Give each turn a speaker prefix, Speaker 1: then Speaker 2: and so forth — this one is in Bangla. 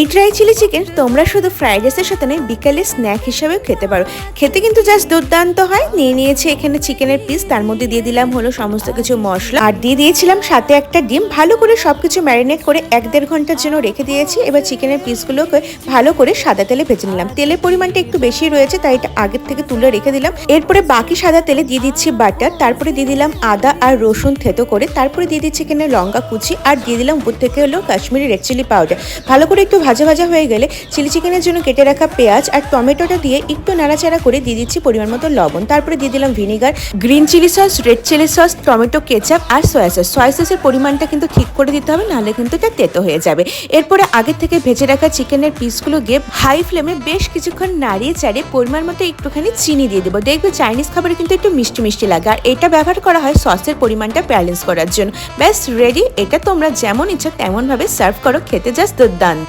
Speaker 1: এই ড্রাই চিলি চিকেন তোমরা শুধু ফ্রাইড রাইসের সাথে নয়, বিকালে স্ন্যাক হিসাবেও খেতে পারো। খেতে কিন্তু জাস্ট দুর্দান্ত হয়। নিয়ে নিয়েছি এখানে চিকেনের পিস, তার মধ্যে দিয়ে দিলাম হলো সমস্ত কিছু মশলা, আর দিয়ে দিয়েছিলাম সাথে একটা ডিম। ভালো করে সবকিছু ম্যারিনেট করে 1-1.5 ঘন্টার জন্য রেখে দিয়েছি। এবার চিকেনের পিসগুলোকে ভালো করে সাদা তেলে ভেজে নিলাম। তেলের পরিমাণটা একটু বেশি রয়েছে, তাই এটা আগের থেকে তুলে রেখে দিলাম। এরপরে বাকি সাদা তেলে দিয়ে দিচ্ছি বাটার, তারপরে দিয়ে দিলাম আদা আর রসুন থেতো করে, তারপরে দিয়ে দিচ্ছি এখানে লঙ্কা কুচি, আর দিয়ে দিলাম উপর থেকে হলো কাশ্মীরি রেড চিলি পাউডার। ভালো করে একটু ভাজা ভাজা হয়ে গেলে চিলি চিকেনের জন্য কেটে রাখা পেঁয়াজ আর টমেটোটা দিয়ে একটু নাড়াচাড়া করে দিয়ে দিচ্ছি পরিমাণ মতো লবণ। তারপরে দিয়ে দিলাম vinegar, green chilli sauce, red chilli sauce, tomato ketchup আর সয়া সস। সয়া সসের পরিমাণটা কিন্তু ঠিক করে দিতে হবে, নাহলে কিন্তু এটা তেতো হয়ে যাবে। এরপরে আগে থেকে ভেজে রাখা চিকেনের পিসগুলো গিয়ে হাই ফ্লেমে বেশ কিছুক্ষণ নাড়িয়ে চাড়িয়ে পরিমাণ মতো একটুখানি চিনি দিয়ে দেবো। দেখবে চাইনিজ খাবারে কিন্তু একটু মিষ্টি মিষ্টি লাগে, আর এটা ব্যবহার করা হয় সসের পরিমাণটা ব্যালেন্স করার জন্য। ব্যাস রেডি। এটা তোমরা যেমন ইচ্ছা তেমনভাবে সার্ভ করো, খেতে জাস্ট দুর্দান্ত।